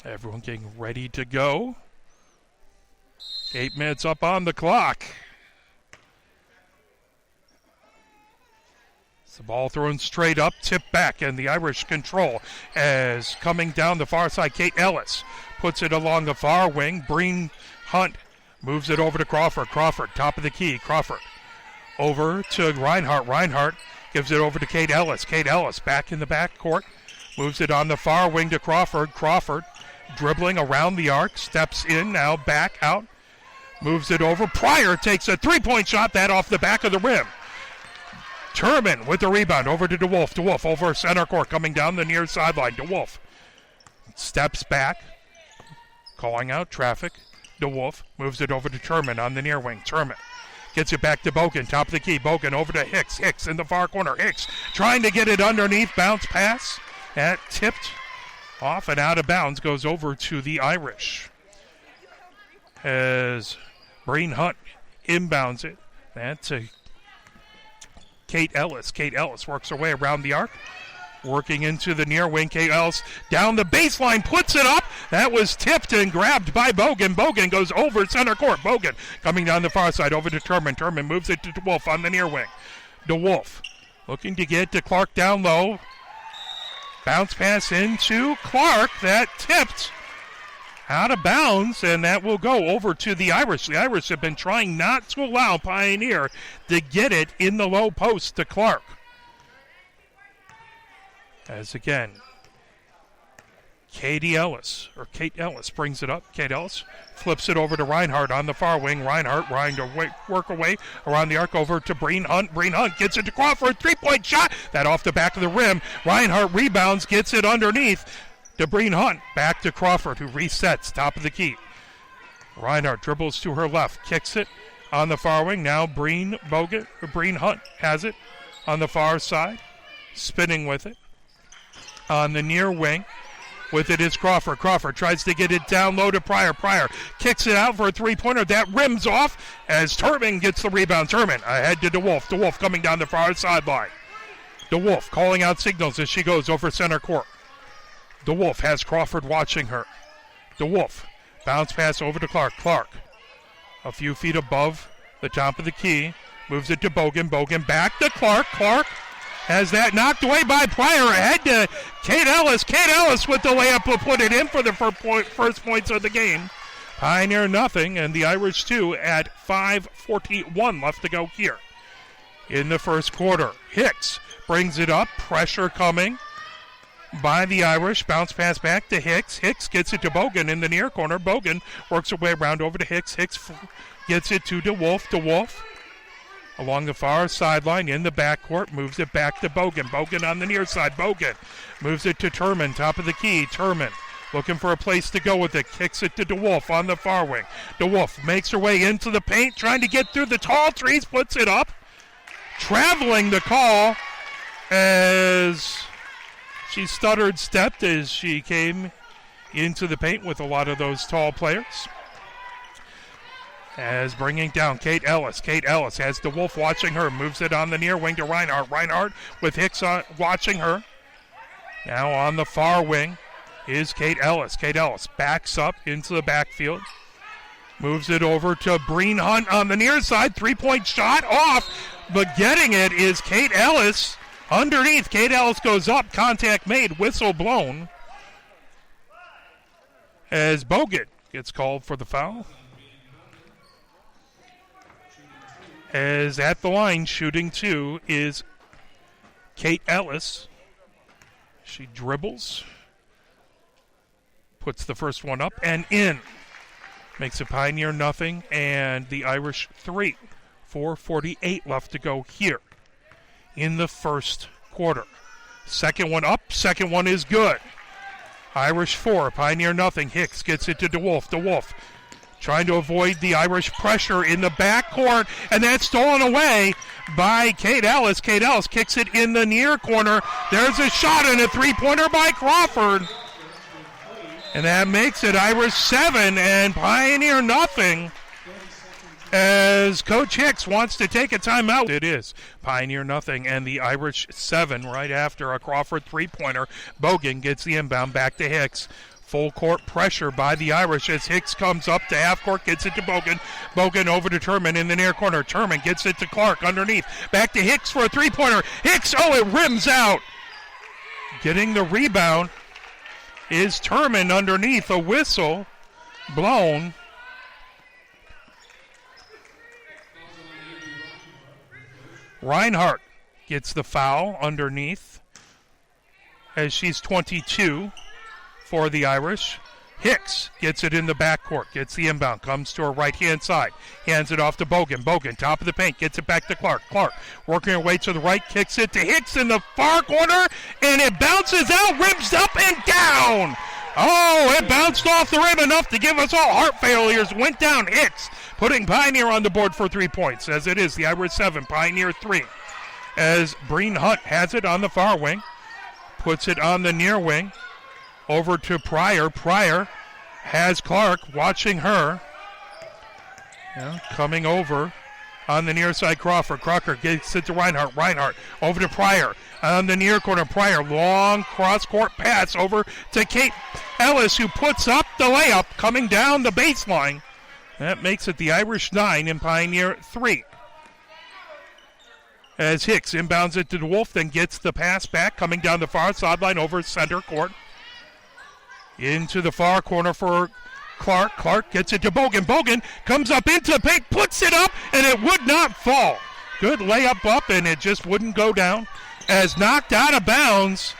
Everyone getting ready to go. 8 minutes up on the clock. The ball thrown straight up, tipped back, and the Irish control as coming down the far side. Kate Ellis puts it along the far wing. Breen Hunt moves it over to Crawford. Crawford, top of the key. Crawford over to Reinhardt. Reinhardt gives it over to Kate Ellis. Kate Ellis back in the backcourt. Moves it on the far wing to Crawford. Crawford dribbling around the arc. Steps in, now back out. Moves it over. Pryor takes a three-point shot. That off the back of the rim. Turman with the rebound over to DeWolf. DeWolf over center court coming down the near sideline. DeWolf steps back. Calling out traffic. DeWolf moves it over to Turman on the near wing. Turman gets it back to Bogan, top of the key. Bogan over to Hicks. Hicks in the far corner. Hicks trying to get it underneath. Bounce pass. That tipped off and out of bounds. Goes over to the Irish. As Breen Hunt inbounds it. That's a Kate Ellis. Kate Ellis works her way around the arc. Working into the near wing. Kate Ellis down the baseline. Puts it up. That was tipped and grabbed by Bogan. Bogan goes over center court. Bogan coming down the far side over to Turman. Turman moves it to DeWolf on the near wing. DeWolf looking to get to Clark down low. Bounce pass into Clark. That tipped out of bounds, and that will go over to the Irish. The Irish have been trying not to allow Pioneer to get it in the low post to Clark. As again, Kate Ellis brings it up. Kate Ellis flips it over to Reinhardt on the far wing. Reinhardt trying to work away around the arc over to Breen Hunt. Breen Hunt gets it to Crawford. Three-point shot. That off the back of the rim. Reinhardt rebounds, gets it underneath to Breen Hunt. Back to Crawford, who resets top of the key. Reinhardt dribbles to her left. Kicks it on the far wing. Now Breen Hunt has it on the far side. Spinning with it. On the near wing. With it is Crawford. Crawford tries to get it down low to Pryor. Pryor kicks it out for a three-pointer. That rims off as Turman gets the rebound. Turman ahead to DeWolf. DeWolf coming down the far sideline. DeWolf calling out signals as she goes over center court. DeWolf has Crawford watching her. DeWolf bounce pass over to Clark. Clark a few feet above the top of the key. Moves it to Bogan. Bogan back to Clark. Clark has that knocked away by Pryor. Ahead to Kate Ellis. Kate Ellis with the layup will put it in for the first points of the game. Pioneer nothing, and the Irish 2 at 5:41 left to go here in the first quarter. Hicks brings it up. Pressure coming by the Irish. Bounce pass back to Hicks. Hicks gets it to Bogan in the near corner. Bogan works her way around over to Hicks. Hicks gets it to DeWolf. DeWolf along the far sideline in the backcourt, moves it back to Bogan. Bogan on the near side. Bogan moves it to Turman, top of the key. Turman looking for a place to go with it. Kicks it to DeWolf on the far wing. DeWolf makes her way into the paint, trying to get through the tall trees, puts it up. Traveling the call as she stuttered, stepped as she came into the paint with a lot of those tall players. As bringing down Kate Ellis. Kate Ellis has DeWolf watching her. Moves it on the near wing to Reinhardt. Reinhardt with Hicks watching her. Now on the far wing is Kate Ellis. Kate Ellis backs up into the backfield. Moves it over to Breen Hunt on the near side. Three-point shot off. But getting it is Kate Ellis. Underneath, Kate Ellis goes up. Contact made. Whistle blown. As Bogan gets called for the foul. As at the line, shooting two, is Kate Ellis. She dribbles, puts the first one up and in. Makes it Pioneer nothing, and the Irish 3. 4:48 left to go here in the first quarter. Second one up, second one is good. Irish 4, Pioneer nothing. Hicks gets it to DeWolf. DeWolf trying to avoid the Irish pressure in the backcourt, and that's stolen away by Kate Ellis. Kate Ellis kicks it in the near corner. There's a shot and a three-pointer by Crawford. And that makes it Irish 7 and Pioneer nothing. as Coach Hicks wants to take a timeout. It is Pioneer nothing and the Irish 7 right after a Crawford three-pointer. Bogan gets the inbound back to Hicks. Full court pressure by the Irish as Hicks comes up to half court, gets it to Bogan. Bogan over to Turman in the near corner. Turman gets it to Clark underneath. Back to Hicks for a three-pointer. Hicks, it rims out. Getting the rebound is Turman underneath. A whistle blown. Reinhardt gets the foul underneath as she's 22 for the Irish. Hicks gets it in the backcourt, gets the inbound, comes to her right-hand side, hands it off to Bogan. Bogan, top of the paint, gets it back to Clark. Clark working her way to the right, kicks it to Hicks in the far corner, and it bounces out, rims up and down. It bounced off the rim enough to give us all heart failures. Went down. Hicks putting Pioneer on the board for 3 points, as it is the Irish 7, Pioneer 3. As Breen Hunt has it on the far wing, puts it on the near wing, over to Pryor. Pryor has Clark watching her. Coming over on the near side, Crawford. Crocker gets it to Reinhardt. Reinhardt over to Pryor. On the near corner, Pryor, long cross-court pass over to Kate Ellis, who puts up the layup coming down the baseline. That makes it the Irish 9 and Pioneer 3. As Hicks inbounds it to DeWolf, then gets the pass back, coming down the far sideline over center court. Into the far corner for Clark. Clark gets it to Bogan. Bogan comes up into the paint, puts it up, and it would not fall. Good layup up, and it just wouldn't go down. As knocked out of bounds,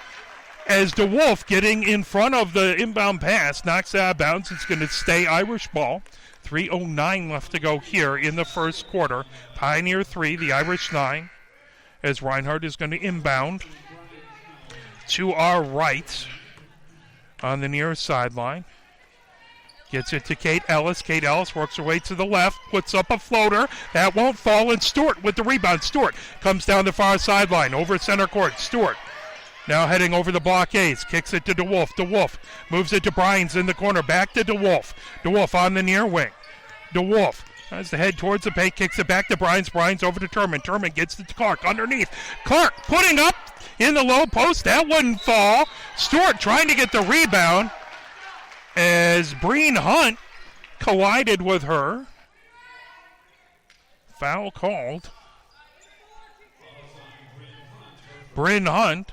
as DeWolf getting in front of the inbound pass, knocks out of bounds. It's going to stay Irish ball. 3:09 left to go here in the first quarter. Pioneer 3, the Irish 9, as Reinhardt is going to inbound to our right on the near sideline. Gets it to Kate Ellis. Kate Ellis works her way to the left, puts up a floater. That won't fall, and Stewart with the rebound. Stewart comes down the far sideline, over center court. Stewart now heading over the blockades, kicks it to DeWolf. DeWolf moves it to Bryans in the corner, back to DeWolf. DeWolf on the near wing. DeWolf has the head towards the paint, kicks it back to Bryans. Bryans over to Turman. Turman gets it to Clark underneath. Clark putting up in the low post. That wouldn't fall. Stewart trying to get the rebound as Breen Hunt collided with her. Foul called. Bryn Hunt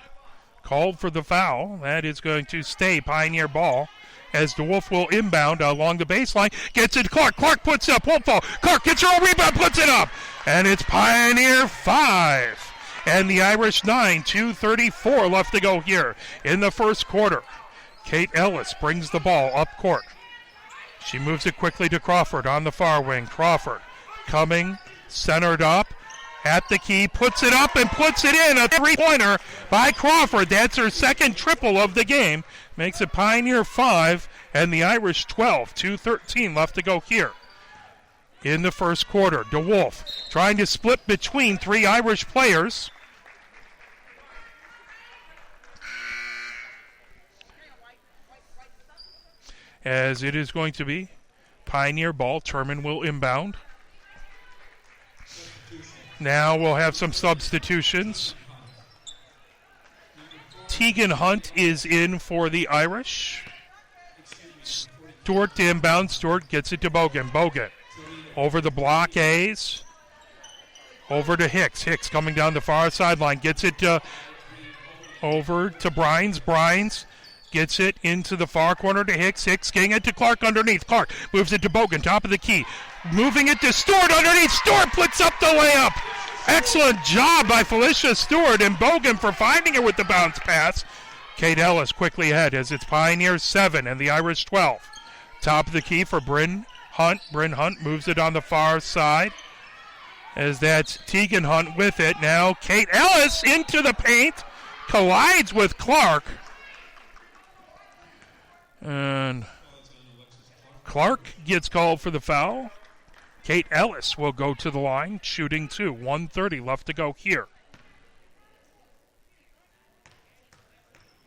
called for the foul. That is going to stay Pioneer ball as DeWolf will inbound along the baseline. Gets it to Clark. Clark puts it up. Won't fall. Clark gets her own rebound. Puts it up. And it's Pioneer 5. And the Irish 9. 2:34 left to go here in the first quarter. Kate Ellis brings the ball up court. She moves it quickly to Crawford on the far wing. Crawford coming, centered up at the key, puts it up and puts it in. A three-pointer by Crawford. That's her second triple of the game. Makes it Pioneer 5 and the Irish 12. 2:13 left to go here in the first quarter. DeWolf trying to split between three Irish players. As it is going to be Pioneer ball. Turman will inbound. Now we'll have some substitutions. Tegan Hunt is in for the Irish. Stewart to inbound. Stewart gets it to Bogan. Bogan over the blockades. Over to Hicks. Hicks coming down the far sideline. Gets it over to Bryans. Bryans gets it into the far corner to Hicks. Hicks getting it to Clark underneath. Clark moves it to Bogan, top of the key. Moving it to Stewart underneath. Stewart puts up the layup. Excellent job by Felicia Stewart and Bogan for finding her with the bounce pass. Kate Ellis quickly ahead as it's Pioneer 7 and the Irish 12. Top of the key for Bryn Hunt. Bryn Hunt moves it on the far side as that's Tegan Hunt with it. Now Kate Ellis into the paint. Collides with Clark. And Clark gets called for the foul. Kate Ellis will go to the line, shooting 2. 1:30 left to go here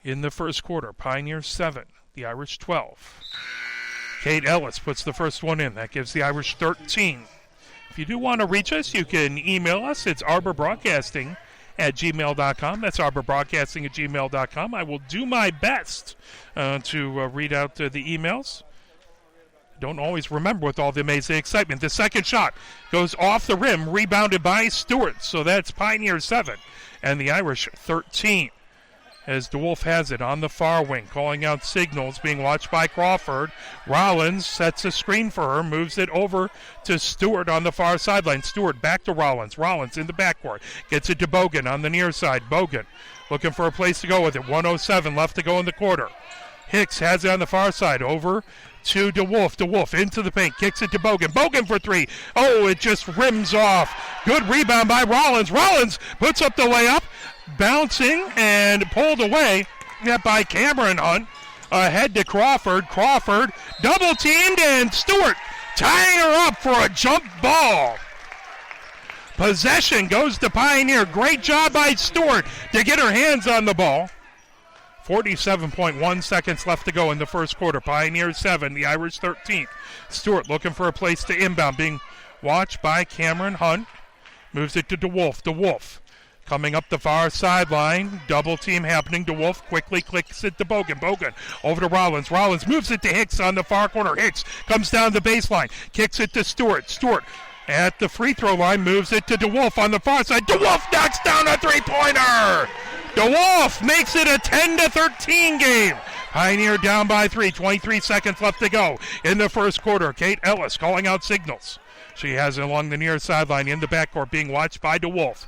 in the first quarter. Pioneer 7, the Irish 12. Kate Ellis puts the first one in. That gives the Irish 13. If you do want to reach us, you can email us. It's arborbroadcasting@gmail.com. That's arborbroadcasting@gmail.com. I will do my best to read out the emails. Don't always remember with all the amazing excitement. The second shot goes off the rim, rebounded by Stewart. So that's Pioneer 7 and the Irish 13. As DeWolf has it on the far wing, calling out signals, being watched by Crawford. Rollins sets a screen for her, moves it over to Stewart on the far sideline. Stewart back to Rollins. Rollins in the backcourt. Gets it to Bogan on the near side. Bogan looking for a place to go with it. 1:07 left to go in the quarter. Hicks has it on the far side. Over to DeWolf. DeWolf into the paint. Kicks it to Bogan. Bogan for three. Oh, it just rims off. Good rebound by Rollins. Rollins puts up the layup. Bouncing and pulled away by Cameron Hunt. Ahead to Crawford. Crawford double teamed and Stewart tying her up for a jump ball. Possession goes to Pioneer. Great job by Stewart to get her hands on the ball. 47.1 seconds left to go in the first quarter. Pioneer 7, the Irish 13. Stewart looking for a place to inbound, being watched by Cameron Hunt. Moves it to DeWolf. DeWolf coming up the far sideline. Double team happening. DeWolf quickly clicks it to Bogan. Bogan over to Rollins. Rollins moves it to Hicks on the far corner. Hicks comes down the baseline. Kicks it to Stewart. Stewart at the free throw line moves it to DeWolf on the far side. DeWolf knocks down a three-pointer. DeWolf makes it a 10-13 game. Pioneer down by 3. 23 seconds left to go in the first quarter. Kate Ellis calling out signals. She has it along the near sideline in the backcourt, being watched by DeWolf.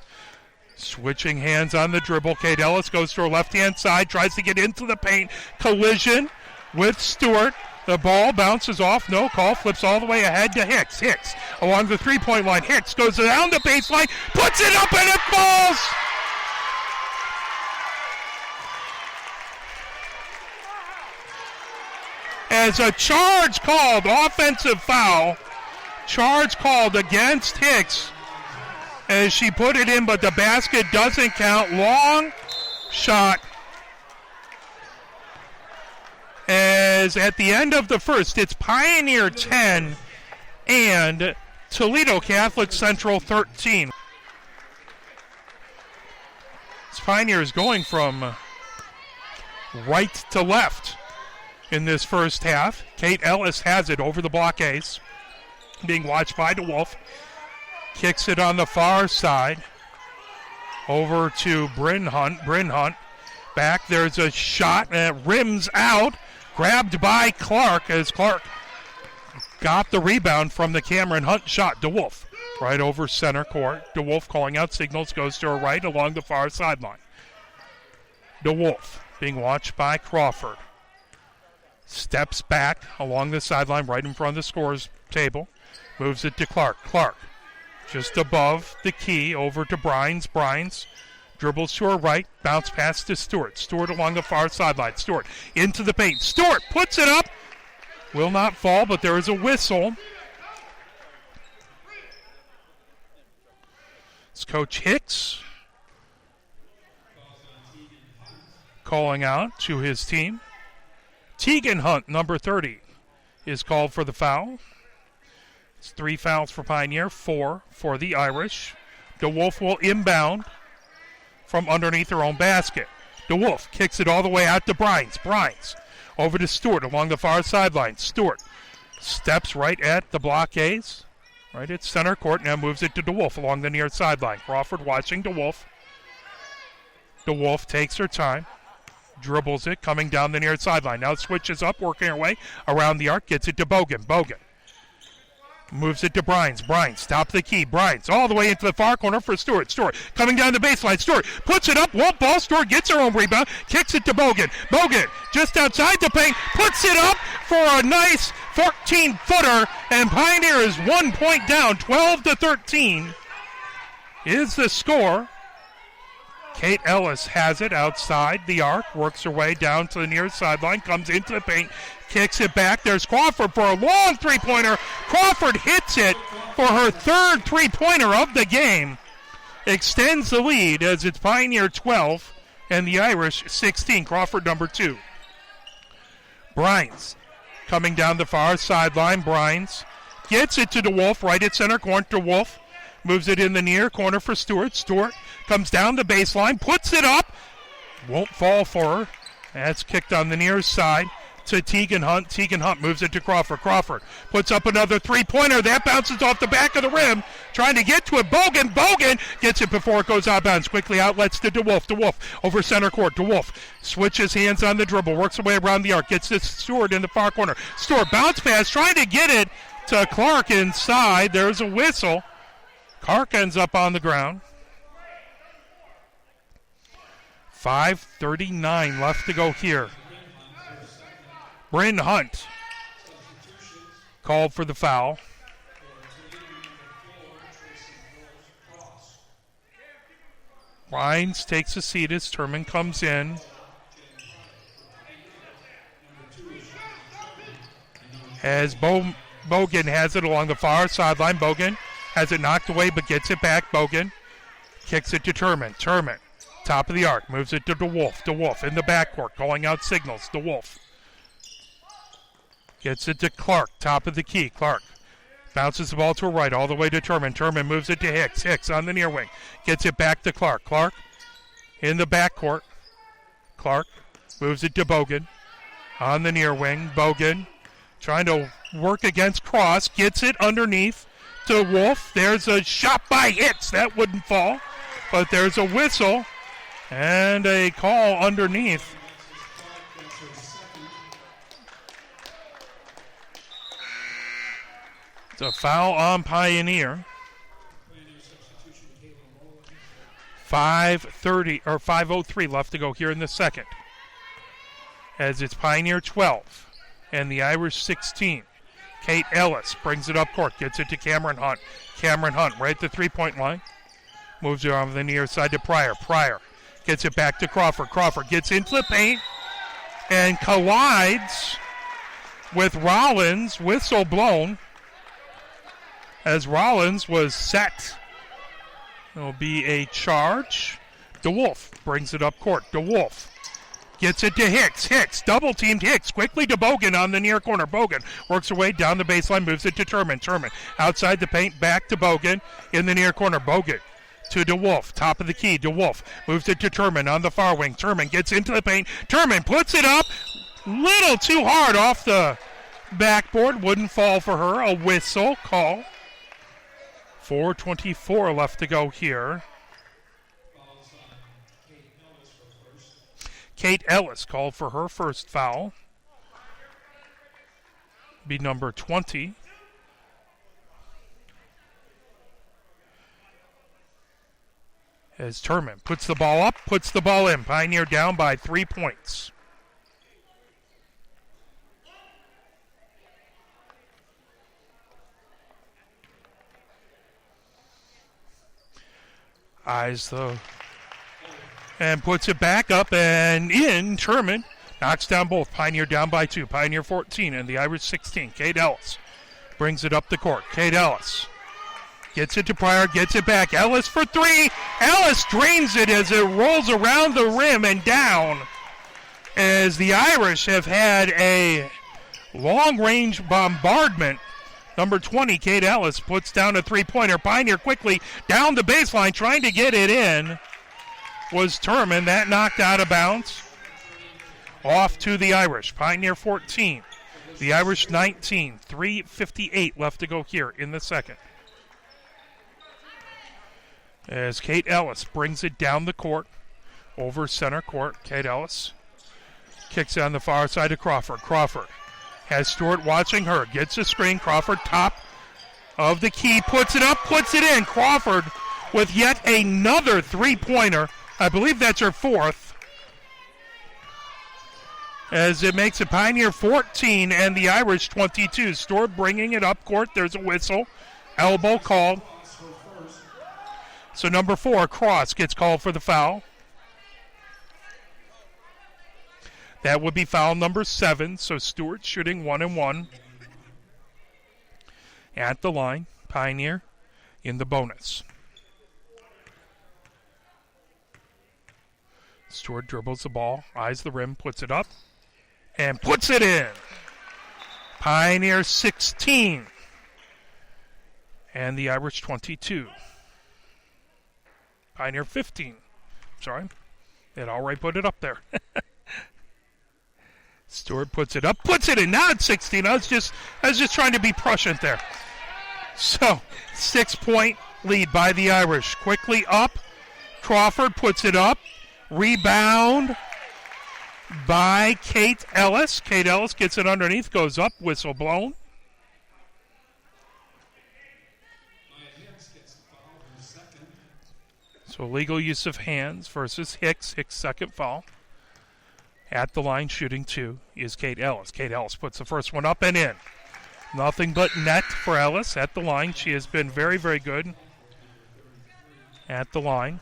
Switching hands on the dribble. Kate Ellis goes to her left-hand side, tries to get into the paint. Collision with Stewart. The ball bounces off. No call. Flips all the way ahead to Hicks. Hicks along the three-point line. Hicks goes down the baseline, puts it up, and it falls. As a charge called, offensive foul. Charge called against Hicks as she put it in, but the basket doesn't count. Long shot. As at the end of the first, it's Pioneer 10 and Toledo Catholic Central 13. This Pioneer is going from right to left in this first half. Kate Ellis has it over the blockades, being watched by DeWolf. Kicks it on the far side over to Bryn Hunt. Bryn Hunt back. There's a shot and it rims out. Grabbed by Clark as Clark got the rebound from the Cameron Hunt shot. DeWolf right over center court. DeWolf calling out signals, goes to her right along the far sideline. DeWolf being watched by Crawford. Steps back along the sideline right in front of the scorer's table. Moves it to Clark. Clark just above the key over to Brines. Brines dribbles to her right. Bounce pass to Stewart. Stewart along the far sideline. Stewart into the paint. Stewart puts it up. Will not fall, but there is a whistle. It's Coach Hicks calling out to his team. Tegan Hunt, number 30, is called for the foul. It's 3 fouls for Pioneer, 4 for the Irish. DeWolf will inbound from underneath her own basket. DeWolf kicks it all the way out to Brines. Brines over to Stewart along the far sideline. Stewart steps right at the blockades, right at center court, now moves it to DeWolf along the near sideline. Crawford watching DeWolf. DeWolf takes her time. Dribbles it, coming down the near sideline. Now switches up, working her way around the arc, gets it to Bogan. Bogan moves it to Brines. Brines, top the key. Brines all the way into the far corner for Stewart. Stewart coming down the baseline. Stewart puts it up, won't ball. Stewart gets her own rebound, kicks it to Bogan. Bogan just outside the paint, puts it up for a nice 14-footer, and Pioneer is 1 point down. 12-13 is the score. Kate Ellis has it outside the arc, works her way down to the near sideline, comes into the paint, kicks it back. There's Crawford for a long three-pointer. Crawford hits it for her third three-pointer of the game. Extends the lead as it's Pioneer 12 and the Irish 16. Crawford number 2. Brines coming down the far sideline. Brines Gets it to DeWolf, right at center court. DeWolf moves it in the near corner for Stewart. Stewart comes down the baseline, puts it up. Won't fall for her. That's kicked on the near side to Tegan Hunt. Tegan Hunt moves it to Crawford. Crawford puts up another three-pointer. That bounces off the back of the rim. Trying to get to it. Bogan. Bogan gets it before it goes out of bounds. Quickly outlets to DeWolf. DeWolf over center court. DeWolf switches hands on the dribble. Works away around the arc. Gets to Stewart in the far corner. Stewart bounce pass. Trying to get it to Clark inside. There's a whistle. Clark ends up on the ground. 5:39 left to go here. Bryn Hunt called for the foul. Rhines takes a seat as Turman comes in. As Bogan has it along the far sideline. Bogan has it knocked away but gets it back. Bogan kicks it to Turman. Turman, top of the arc, moves it to DeWolf. DeWolf in the backcourt, calling out signals. DeWolf gets it to Clark, top of the key. Clark bounces the ball to her right, all the way to Turman. Turman moves it to Hicks. Hicks on the near wing. Gets it back to Clark. Clark in the backcourt. Clark moves it to Bogan on the near wing. Bogan trying to work against Cross. Gets it underneath to Wolf. There's a shot by Hicks. That wouldn't fall. But there's a whistle and a call underneath. It's a foul on Pioneer. 5:03 left to go here in the second. As it's Pioneer 12 and the Irish 16. Kate Ellis brings it up court, gets it to Cameron Hunt. Cameron Hunt right at the three-point line. Moves it on the near side to Pryor. Pryor gets it back to Crawford. Crawford gets into the paint and collides with Rollins. Whistle blown as Rollins was set. It'll be a charge. DeWolf brings it up court. DeWolf gets it to Hicks. Hicks, double-teamed Hicks. Quickly to Bogan on the near corner. Bogan works her way down the baseline, moves it to Turman. Turman outside the paint, back to Bogan in the near corner. Bogan to DeWolf, top of the key. DeWolf moves it to Turman on the far wing. Turman gets into the paint. Turman puts it up. Little too hard off the backboard. Wouldn't fall for her. A whistle call. 4:24 left to go here. Kate Ellis called for her first foul. Be number 20. As Turman puts the ball up, puts the ball in. Pioneer down by 3 points. And puts it back up and in. Turman knocks down both. Pioneer down by 2. Pioneer 14 and the Irish 16. Kate Ellis brings it up the court. Kate Ellis gets it to Pryor, gets it back. Ellis for 3. Ellis drains it as it rolls around the rim and down. As the Irish have had a long-range bombardment. Number 20, Kate Ellis, puts down a three-pointer. Pioneer quickly down the baseline, trying to get it in. Was Turman. That knocked out of bounds. Off to the Irish. Pioneer 14. The Irish 19. 3:58 left to go here in the second. As Kate Ellis brings it down the court. Over center court. Kate Ellis kicks it on the far side to Crawford. Crawford has Stewart watching her. Gets a screen. Crawford top of the key. Puts it up. Puts it in. Crawford with yet another three-pointer. I believe that's her fourth. As it makes it Pioneer 14 and the Irish 22. Stewart bringing it up court. There's a whistle. Elbow called. So number 4, Cross, gets called for the foul. That would be foul number 7. So Stewart shooting 1-1 at the line. Pioneer in the bonus. Stewart dribbles the ball, eyes the rim, puts it up, and puts it in. Pioneer 16 And the Irish 22. Pioneer 15. Sorry. It already put it up there. Stewart puts it up, puts it in. Now it's 16. I was just trying to be prescient there. So, 6-point lead by the Irish. Quickly up. Crawford puts it up. Rebound by Kate Ellis. Kate Ellis gets it underneath, goes up, whistle blown. So legal use of hands versus Hicks. Hicks' second foul. At the line shooting 2 is Kate Ellis. Kate Ellis puts the first one up and in. Nothing but net for Ellis at the line. She has been very, very good at the line.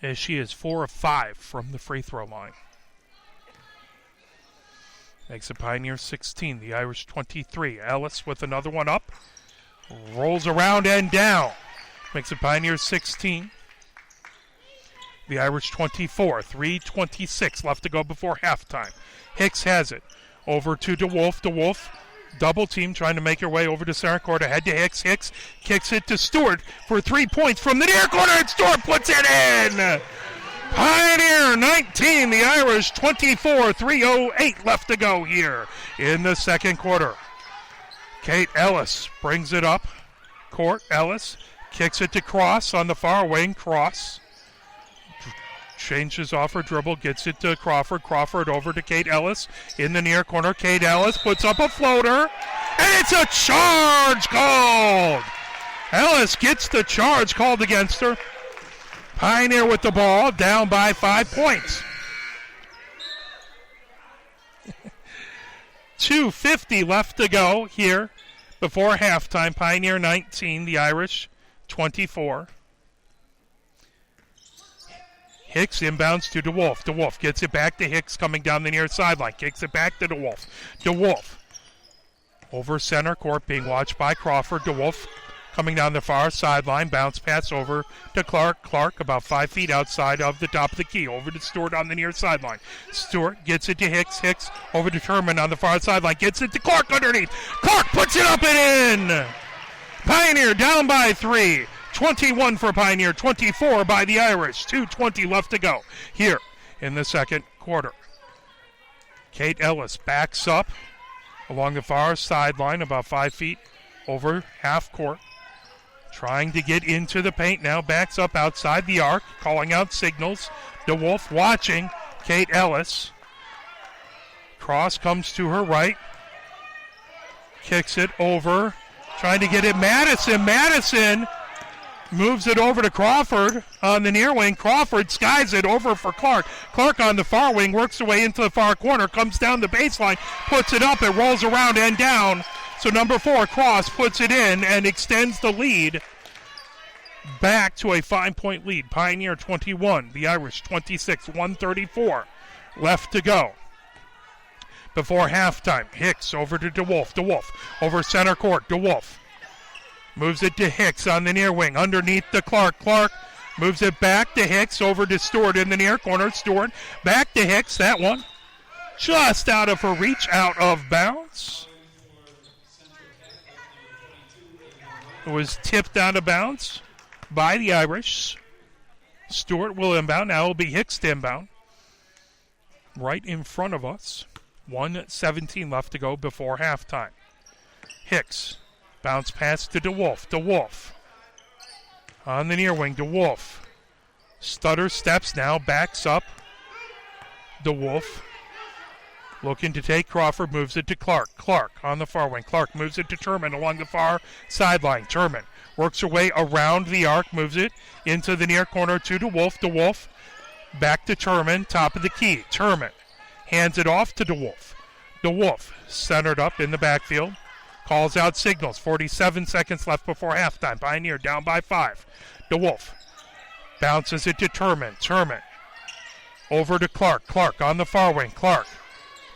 As she is 4 of 5 from the free throw line. Makes the Pioneers 16, the Irish 23. Ellis with another one up. Rolls around and down. Makes the Pioneers 16. The Irish 24, 3:26 left to go before halftime. Hicks has it. Over to DeWolf. DeWolf, double team, trying to make her way over to center court. Ahead to Hicks. Hicks kicks it to Stewart for 3 points from the near corner, and Stewart puts it in! Pioneer 19, the Irish 24, 3:08 left to go here in the second quarter. Kate Ellis brings it up court. Ellis kicks it to Cross on the far wing. Cross changes off her dribble, gets it to Crawford. Crawford over to Kate Ellis in the near corner. Kate Ellis puts up a floater, and it's a charge called. Ellis gets the charge called against her. Pioneer with the ball, down by 5 points. 2:50 left to go here before halftime. Pioneer 19, the Irish 24. Hicks inbounds to DeWolf. DeWolf gets it back to Hicks coming down the near sideline. Kicks it back to DeWolf. DeWolf over center court being watched by Crawford. DeWolf coming down the far sideline. Bounce pass over to Clark. Clark about 5 feet outside of the top of the key. Over to Stewart on the near sideline. Stewart gets it to Hicks. Hicks over to Turman on the far sideline. Gets it to Clark underneath. Clark puts it up and in. Pioneer down by 3. 21 for Pioneer, 24 by the Irish. 2:20 left to go here in the second quarter. Kate Ellis backs up along the far sideline about 5 feet over half court. Trying to get into the paint now. Backs up outside the arc, calling out signals. DeWolf watching Kate Ellis. Cross comes to her right. Kicks it over. Trying to get it Madison. Madison moves it over to Crawford on the near wing. Crawford skies it over for Clark. Clark on the far wing works her way into the far corner, comes down the baseline, puts it up, it rolls around and down. So number 4, Cross, puts it in and extends the lead back to a 5-point lead. Pioneer 21, the Irish 26, 1:34 left to go before halftime. Hicks over to DeWolf. DeWolf over center court. DeWolf moves it to Hicks on the near wing, underneath the Clark. Clark moves it back to Hicks, over to Stewart in the near corner. Stewart back to Hicks. That one just out of her reach, out of bounds. It was tipped out of bounds by the Irish. Stewart will inbound. Now it will be Hicks to inbound. Right in front of us. 1:17 left to go before halftime. Hicks. Bounce pass to DeWolf. DeWolf on the near wing. DeWolf stutter steps now, backs up. DeWolf looking to take Crawford, moves it to Clark. Clark on the far wing. Clark moves it to Turman along the far sideline. Turman works her way around the arc, moves it into the near corner to DeWolf. DeWolf back to Turman, top of the key. Turman hands it off to DeWolf. DeWolf centered up in the backfield. Calls out signals. 47 seconds left before halftime. Pioneer down by 5. DeWolf bounces it to Turman. Turman over to Clark. Clark on the far wing. Clark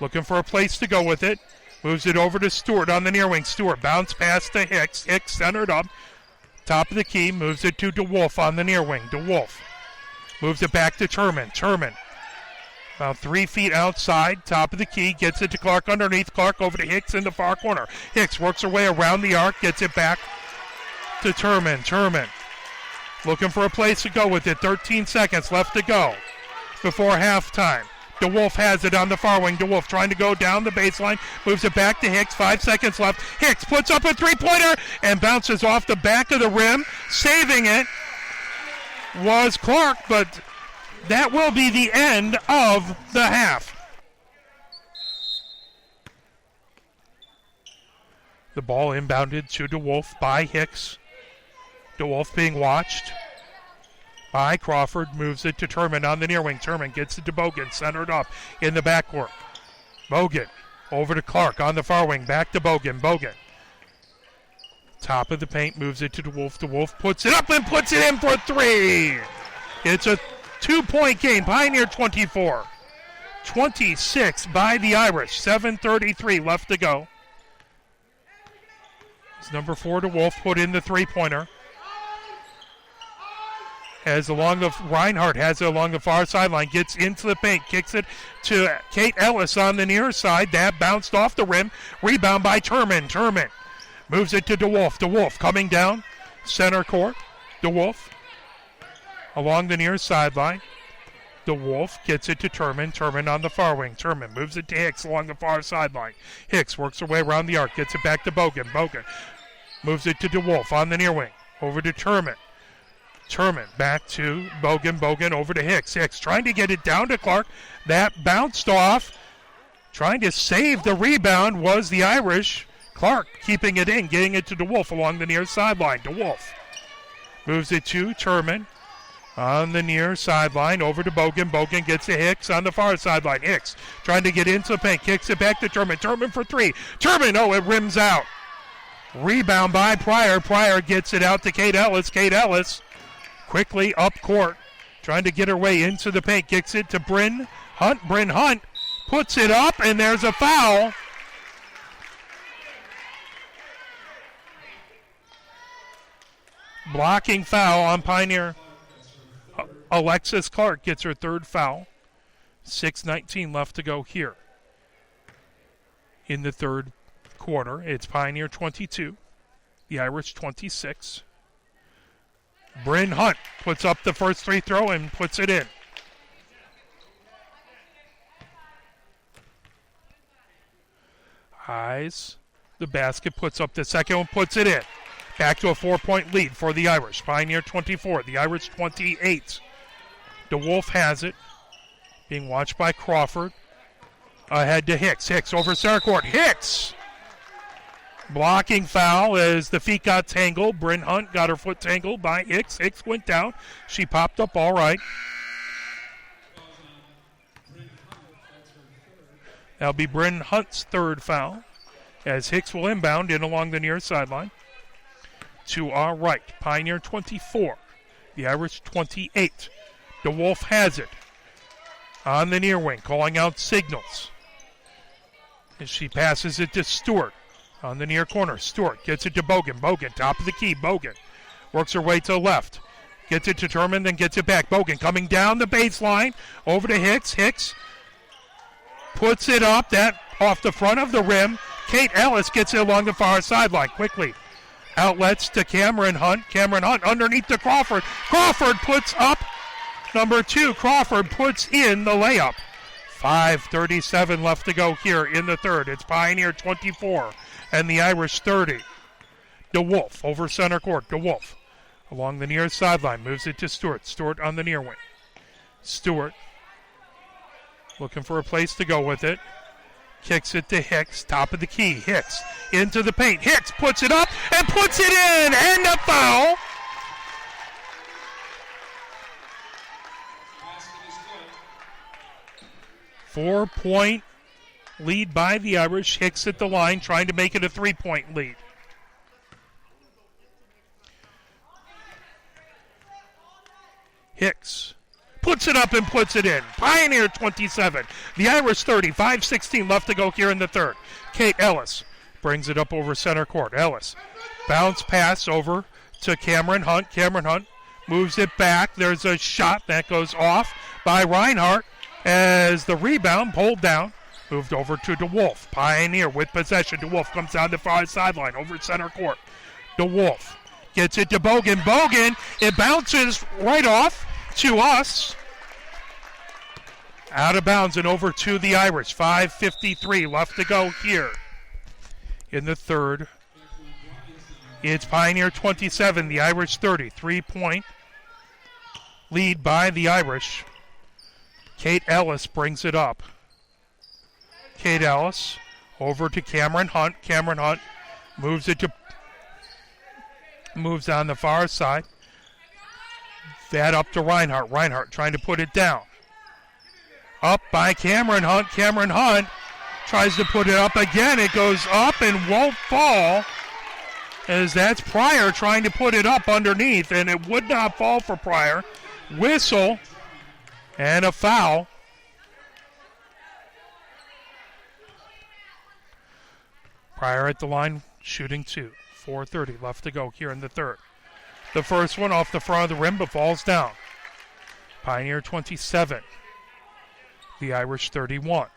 looking for a place to go with it. Moves it over to Stewart on the near wing. Stewart bounce pass to Hicks. Hicks centered up. Top of the key. Moves it to DeWolf on the near wing. DeWolf moves it back to Turman. Turman About 3 feet outside, top of the key, gets it to Clark underneath. Clark over to Hicks in the far corner. Hicks works her way around the arc, gets it back to Turman. Turman looking for a place to go with it. 13 seconds left to go before halftime. DeWolf has it on the far wing. DeWolf trying to go down the baseline. Moves it back to Hicks. 5 seconds left. Hicks puts up a three-pointer and bounces off the back of the rim. Saving it was Clark, but that will be the end of the half. The ball inbounded to DeWolf by Hicks. DeWolf being watched by Crawford. Moves it to Turman on the near wing. Turman gets it to Bogan, centered up in the backcourt. Bogan over to Clark on the far wing. Back to Bogan. Bogan. Top of the paint, moves it to DeWolf. DeWolf puts it up and puts it in for 3. It's a 2-point game. Pioneer 24. 26 by the Irish. 7:33 left to go. It's number 4 DeWolf put in the three-pointer. Reinhardt has it along the far sideline, gets into the paint, kicks it to Kate Ellis on the near side. That bounced off the rim. Rebound by Turman. Turman moves it to DeWolf. DeWolf coming down center court. DeWolf along the near sideline. DeWolf gets it to Turman. Turman on the far wing. Turman moves it to Hicks along the far sideline. Hicks works her way around the arc, gets it back to Bogan. Bogan moves it to DeWolf on the near wing. Over to Turman. Turman back to Bogan. Bogan over to Hicks. Hicks trying to get it down to Clark. That bounced off. Trying to save the rebound was the Irish. Clark keeping it in, getting it to DeWolf along the near sideline. DeWolf moves it to Turman on the near sideline. Over to Bogan. Bogan gets to Hicks on the far sideline. Hicks trying to get into the paint. Kicks it back to Turman. Turman for 3. Turman, it rims out. Rebound by Pryor. Pryor gets it out to Kate Ellis. Kate Ellis quickly up court, trying to get her way into the paint. Kicks it to Bryn Hunt. Bryn Hunt puts it up, and there's a foul. Blocking foul on Pioneer. Alexis Clark gets her 3rd foul. 6:19 left to go here in the 3rd quarter. It's Pioneer 22, the Irish 26. Bryn Hunt puts up the first free throw and puts it in. Eyes the basket, puts up the second one, puts it in. Back to a 4-point lead for the Irish. Pioneer 24, the Irish 28. DeWolf has it, being watched by Crawford. Ahead to Hicks. Hicks over center court. Hicks! Blocking foul as the feet got tangled. Bryn Hunt got her foot tangled by Hicks. Hicks went down. She popped up all right. That'll be Bryn Hunt's 3rd foul as Hicks will inbound in along the near sideline. To our right, Pioneer 24, the Irish 28. DeWolf has it on the near wing, calling out signals as she passes it to Stewart. On the near corner, Stewart gets it to Bogan. Bogan, top of the key. Bogan works her way to the left. Gets it to Turman, then gets it back. Bogan coming down the baseline. Over to Hicks. Hicks puts it up. That off the front of the rim. Kate Ellis gets it along the far sideline quickly. Outlets to Cameron Hunt. Cameron Hunt underneath to Crawford. Crawford puts up number 2. Crawford puts in the layup. 5:37 left to go here in the 3rd. It's Pioneer 24. And the Irish 30. DeWolf over center court. DeWolf along the near sideline. Moves it to Stewart. Stewart on the near wing. Stewart looking for a place to go with it. Kicks it to Hicks. Top of the key. Hicks into the paint. Hicks puts it up and puts it in. And a foul. Four-point lead by the Irish. Hicks at the line, trying to make it a 3-point lead. Hicks puts it up and puts it in. Pioneer 27. The Irish 30. 5:16 left to go here in the 3rd. Kate Ellis brings it up over center court. Ellis bounce pass over to Cameron Hunt. Cameron Hunt moves it back. There's a shot that goes off by Reinhardt. as the rebound pulled down, moved over to DeWolf. Pioneer with possession. DeWolf comes down the far sideline over center court. DeWolf gets it to Bogan. Bogan, it bounces right off to us. Out of bounds and over to the Irish. 5:53 left to go here in the third. It's Pioneer 27, the Irish 30. 3-point lead by the Irish. Kate Ellis brings it up. Kate Ellis over to Cameron Hunt. Cameron Hunt moves on the far side. That up to Reinhardt. Reinhardt trying to put it down. Up by Cameron Hunt. Cameron Hunt tries to put it up again. It goes up and won't fall, as that's Pryor trying to put it up underneath, and it would not fall for Pryor. Whistle and a foul. Pryor at the line shooting 2. 4:30 left to go here in the third. The first one off the front of the rim but falls down. Pioneer 27. The Irish 31.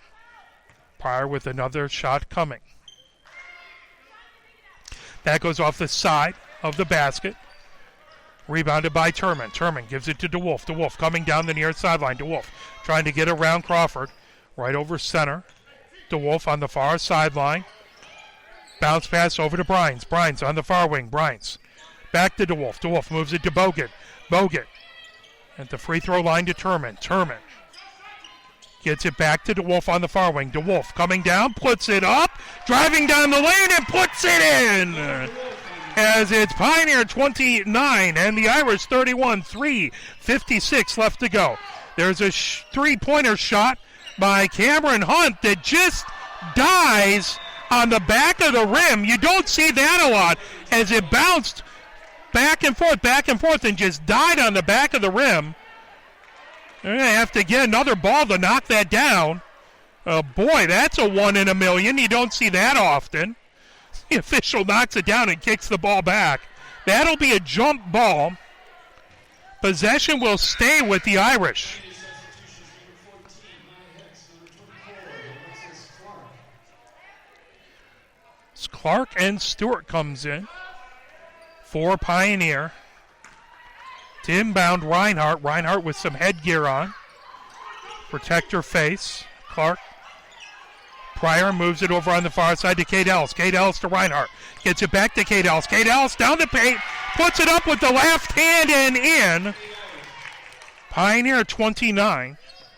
Pryor with another shot coming. That goes off the side of the basket. Rebounded by Turman. Turman gives it to DeWolf. DeWolf coming down the near sideline. DeWolf trying to get around Crawford. Right over center. DeWolf on the far sideline. Bounce pass over to Brines. Brines on the far wing. Brines back to DeWolf. DeWolf moves it to Bogan. Bogan at the free throw line to Turman. Turman gets it back to DeWolf on the far wing. DeWolf coming down, puts it up, driving down the lane and puts it in. As it's Pioneer 29 and the Irish 31. 3:56 left to go. There's a three-pointer shot by Cameron Hunt that just dies on the back of the rim. You don't see that a lot, as it bounced back and forth, and just died on the back of the rim. They're going to have to get another ball to knock that down. Boy, that's a 1 in a million. You don't see that often. The official knocks it down and kicks the ball back. That'll be a jump ball. Possession will stay with the Irish. Clark and Stewart comes in for Pioneer. To inbound Reinhardt. Reinhardt with some headgear on. Protect her face. Clark. Pryor moves it over on the far side to Kate Ellis. Kate Ellis to Reinhardt. Gets it back to Kate Ellis. Kate Ellis down the paint. Puts it up with the left hand and in. Pioneer 29.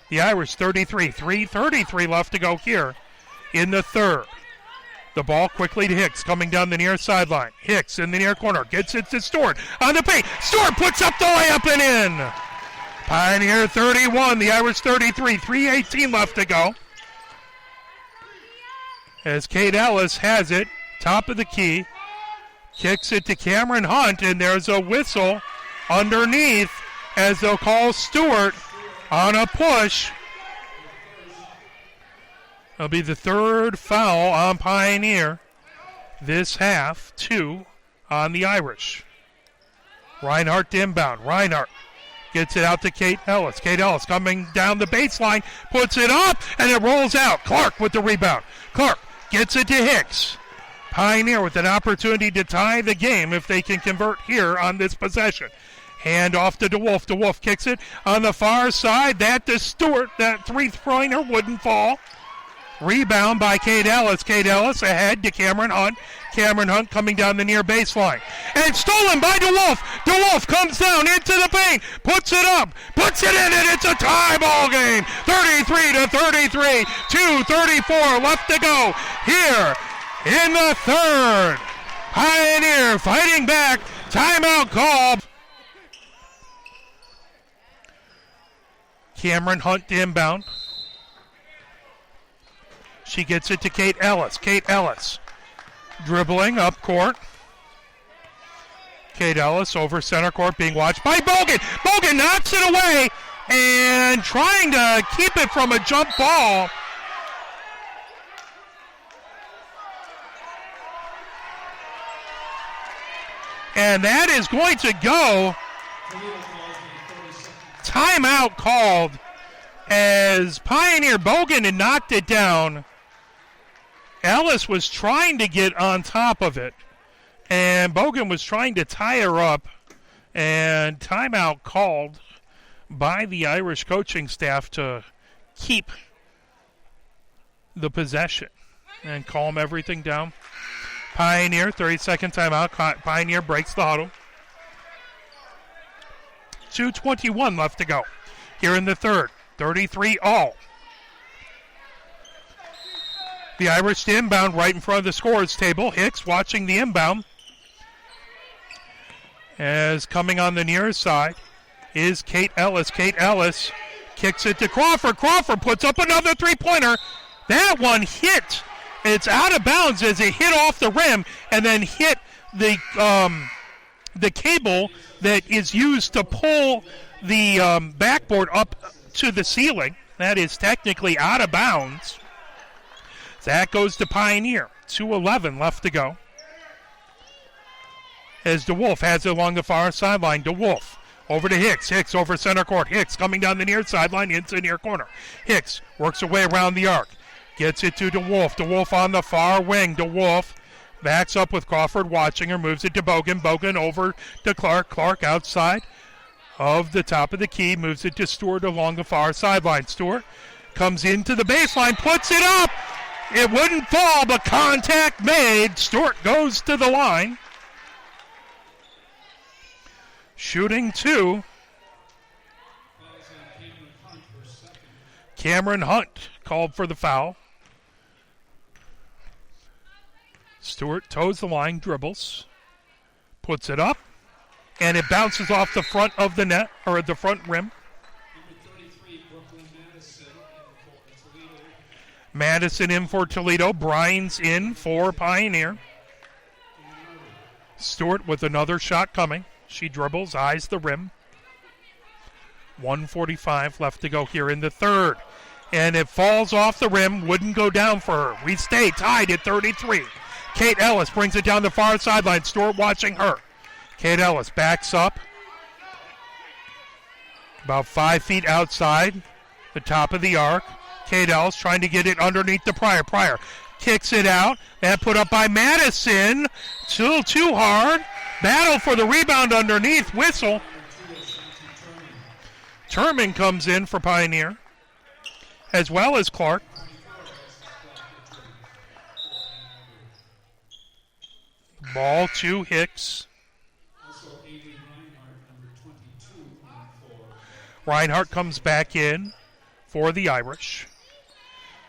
The Irish 33. 3:33 left to go here in the third. The ball quickly to Hicks, coming down the near sideline. Hicks in the near corner, gets it to Stewart on the paint. Stewart puts up the layup and in. Pioneer 31, the Irish 33. 3:18 left to go. As Kate Ellis has it, top of the key, kicks it to Cameron Hunt, and there's a whistle underneath as they'll call Stewart on a push. It'll be the third foul on Pioneer this half. 2 on the Irish. Reinhardt to inbound. Reinhardt gets it out to Kate Ellis. Kate Ellis coming down the baseline, puts it up, and it rolls out. Clark with the rebound. Clark gets it to Hicks. Pioneer with an opportunity to tie the game if they can convert here on this possession. Hand off to DeWolf. DeWolf kicks it on the far side. That to Stewart. That three-pointer wouldn't fall. Rebound by Kate Ellis. Kate Ellis ahead to Cameron Hunt. Cameron Hunt coming down the near baseline. And stolen by DeWolf. DeWolf comes down into the paint. Puts it up. Puts it in, and it's a tie ball game. 33-33. 2:34 left to go here in the third. Pioneer fighting back. Timeout call. Cameron Hunt to inbound. She gets it to Kate Ellis. Kate Ellis dribbling up court. Kate Ellis over center court being watched by Bogan. Bogan knocks it away and trying to keep it from a jump ball. And that is going to go. Timeout called as Pioneer Bogan had knocked it down. Ellis was trying to get on top of it, and Bogan was trying to tie her up, and timeout called by the Irish coaching staff to keep the possession and calm everything down. Pioneer, 30-second timeout. Pioneer breaks the huddle. 2:21 left to go here in the third. 33 all. The Irish to inbound right in front of the scorers table. Hicks watching the inbound. As coming on the near side is Kate Ellis. Kate Ellis kicks it to Crawford. Crawford puts up another three-pointer. That one hit. It's out of bounds as it hit off the rim and then hit the cable that is used to pull the backboard up to the ceiling. That is technically out of bounds. That goes to Pioneer. 2:11 left to go. As DeWolf has it along the far sideline. DeWolf over to Hicks. Hicks over center court. Hicks coming down the near sideline into the near corner. Hicks works away around the arc. Gets it to DeWolf. DeWolf on the far wing. DeWolf backs up with Crawford watching her. Moves it to Bogan. Bogan over to Clark. Clark outside of the top of the key. Moves it to Stewart along the far sideline. Stewart comes into the baseline. Puts it up. It wouldn't fall, but contact made. Stewart goes to the line. Shooting two. Cameron Hunt called for the foul. Stewart toes the line, dribbles, puts it up, and it bounces off the front of the net, or the front rim. Madison in for Toledo. Brines in for Pioneer. Stewart with another shot coming. She dribbles, eyes the rim. 1:45 left to go here in the third. And it falls off the rim, wouldn't go down for her. We stay tied at 33. Kate Ellis brings it down the far sideline. Stewart watching her. Kate Ellis backs up. About 5 feet outside the top of the arc. Kate Ellis trying to get it underneath the Pryor. Pryor kicks it out. That put up by Madison. Still too hard. Battle for the rebound underneath. Whistle. Turman comes in for Pioneer, as well as Clark. Ball to Hicks. Reinhardt comes back in for the Irish.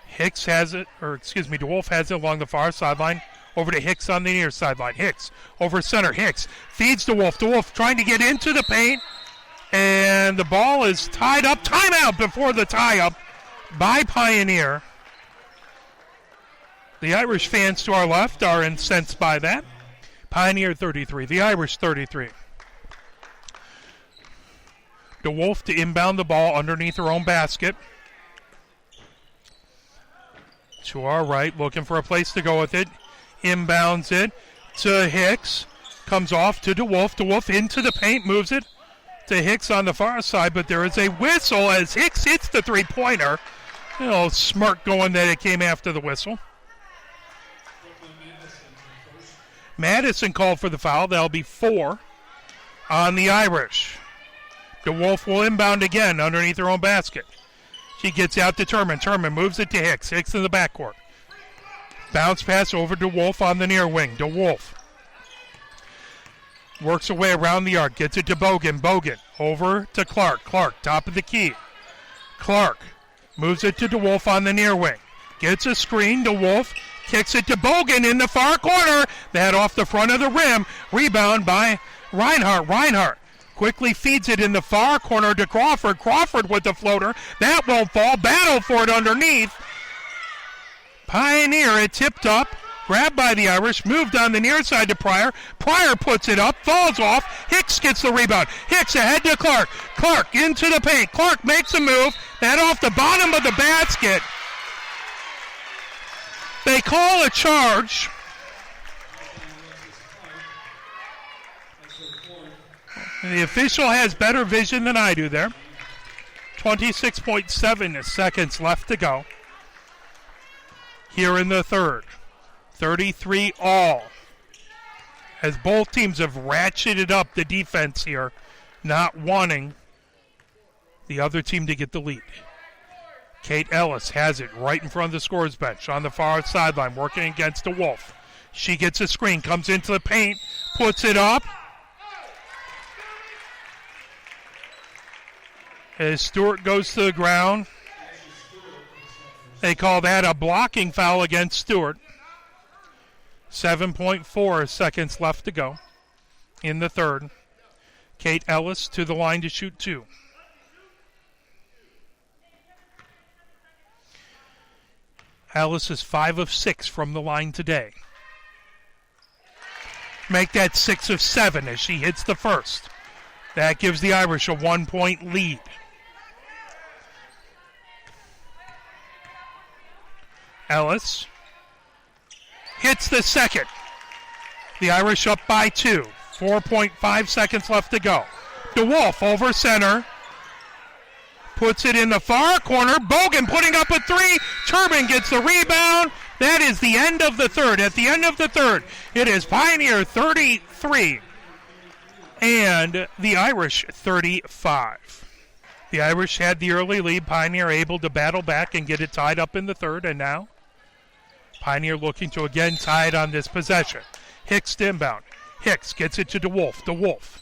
Hicks has it, DeWolf has it along the far sideline. Over to Hicks on the near sideline. Hicks over center. Hicks feeds DeWolf. DeWolf trying to get into the paint. And the ball is tied up. Timeout before the tie-up by Pioneer. The Irish fans to our left are incensed by that. Pioneer 33, the Irish 33. DeWolf to inbound the ball underneath her own basket. To our right, looking for a place to go with it. Inbounds it to Hicks. Comes off to DeWolf. DeWolf into the paint, moves it to Hicks on the far side, but there is a whistle as Hicks hits the three-pointer. A little smirk going that it came after the whistle. Madison called for the foul. That'll be 4 on the Irish. DeWolf will inbound again underneath her own basket. She gets out to Turman. Turman moves it to Hicks. Hicks in the backcourt. Bounce pass over to DeWolf on the near wing. DeWolf works away around the arc. Gets it to Bogan. Bogan over to Clark. Clark, top of the key. Clark moves it to DeWolf on the near wing. Gets a screen. DeWolf kicks it to Bogan in the far corner. That off the front of the rim. Rebound by Reinhardt. Reinhardt quickly feeds it in the far corner to Crawford. Crawford with the floater. That won't fall. Battle for it underneath. Pioneer, it tipped up. Grabbed by the Irish. Moved on the near side to Pryor. Pryor puts it up. Falls off. Hicks gets the rebound. Hicks ahead to Clark. Clark into the paint. Clark makes a move. That off the bottom of the basket. They call a charge. The official has better vision than I do there. 26.7 seconds left to go. Here in the third. 33 all. As both teams have ratcheted up the defense here, not wanting the other team to get the lead. Kate Ellis has it right in front of the scorer's bench on the far sideline, working against the Wolf. She gets a screen, comes into the paint, puts it up. As Stewart goes to the ground, they call that a blocking foul against Stewart. 7.4 seconds left to go in the third. Kate Ellis to the line to shoot 2. Ellis is 5 of 6 from the line today. Make that 6 of 7 as she hits the first. That gives the Irish a 1-point lead. Ellis hits the second. The Irish up by 2. 4.5 seconds left to go. DeWolf over center. Puts it in the far corner. Bogan putting up a 3. Turbin gets the rebound. That is the end of the third. At the end of the third, it is Pioneer 33 and the Irish 35. The Irish had the early lead. Pioneer able to battle back and get it tied up in the third, and now Pioneer looking to again tie it on this possession. Hicks to inbound. Hicks gets it to DeWolf. DeWolf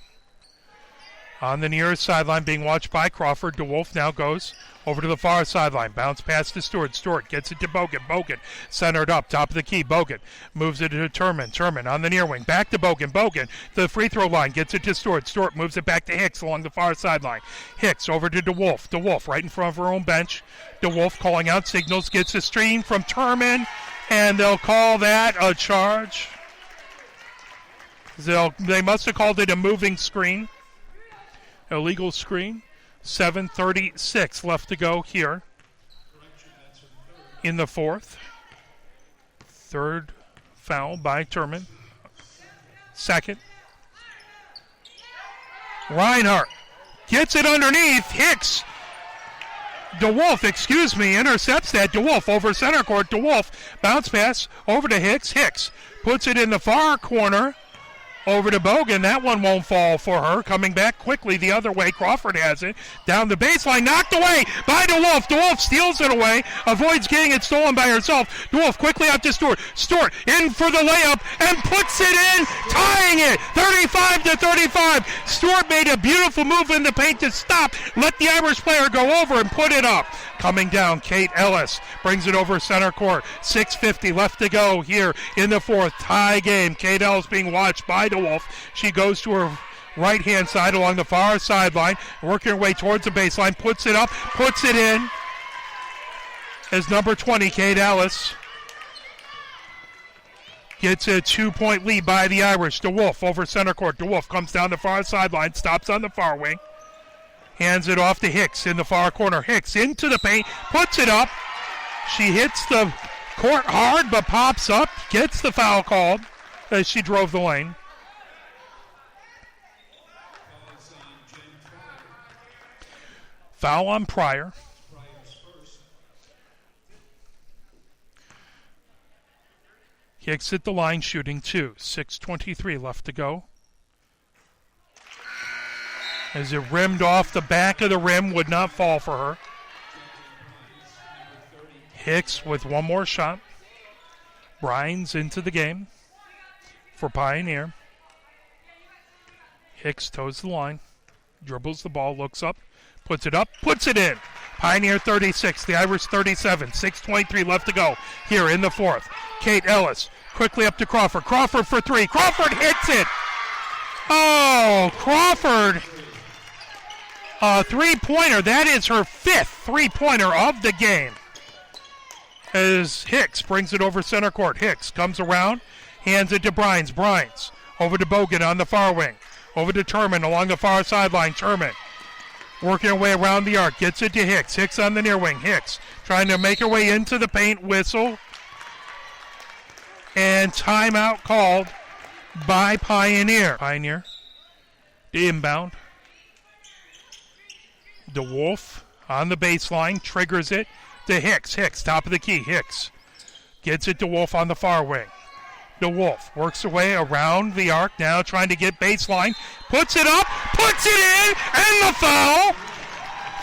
on the near sideline being watched by Crawford. DeWolf now goes over to the far sideline. Bounce pass to Stewart. Stewart gets it to Bogan. Bogan centered up, top of the key. Bogan moves it to Turman. Turman on the near wing. Back to Bogan. Bogan to the free throw line. Gets it to Stewart. Stewart moves it back to Hicks along the far sideline. Hicks over to DeWolf. DeWolf right in front of her own bench. DeWolf calling out signals. Gets a screen from Turman, and they'll call that a charge. They must have called it a moving screen. Illegal screen. 7:36 left to go here in the fourth. Third foul by Turman. Second. Reinhardt gets it underneath. Hicks. DeWolf, intercepts that. DeWolf over center court. DeWolf bounce pass over to Hicks. Hicks puts it in the far corner. Over to Bogan. That one won't fall for her. Coming back quickly the other way. Crawford has it. Down the baseline. Knocked away by DeWolf. DeWolf steals it away. Avoids getting it stolen by herself. DeWolf quickly out to Stewart. Stewart in for the layup and puts it in. Tying it. 35-35. Stewart made a beautiful move in the paint to stop. Let the Irish player go over and put it up. Coming down, Kate Ellis brings it over center court. 6:50 left to go here in the fourth. Tie game. Kate Ellis being watched by DeWolf. She goes to her right-hand side along the far sideline, working her way towards the baseline, puts it up, puts it in. As number 20, Kate Ellis gets a 2-point lead by the Irish. DeWolf over center court. DeWolf comes down the far sideline, stops on the far wing. Hands it off to Hicks in the far corner. Hicks into the paint, puts it up. She hits the court hard, but pops up, gets the foul called as she drove the lane. Foul on Pryor. Hicks at the line shooting 2. 6:23 left to go. As it rimmed off the back of the rim, would not fall for her. Hicks with one more shot. Brines into the game for Pioneer. Hicks toes the line, dribbles the ball, looks up, puts it up, puts it in. Pioneer 36, the Irish 37. 6:23 left to go here in the fourth. Kate Ellis quickly up to Crawford. Crawford for 3. Crawford hits it. Oh, Crawford. A three-pointer. That is her 5th three-pointer of the game. As Hicks brings it over center court. Hicks comes around, hands it to Brines. Brines over to Bogan on the far wing. Over to Turman along the far sideline. Turman working her way around the arc. Gets it to Hicks. Hicks on the near wing. Hicks trying to make her way into the paint. Whistle. And timeout called by Pioneer. Pioneer. The inbound. DeWolf on the baseline, triggers it to Hicks. Hicks, top of the key. Hicks gets it to Wolf on the far wing. DeWolf works away around the arc, now trying to get baseline. Puts it up, puts it in, and the foul.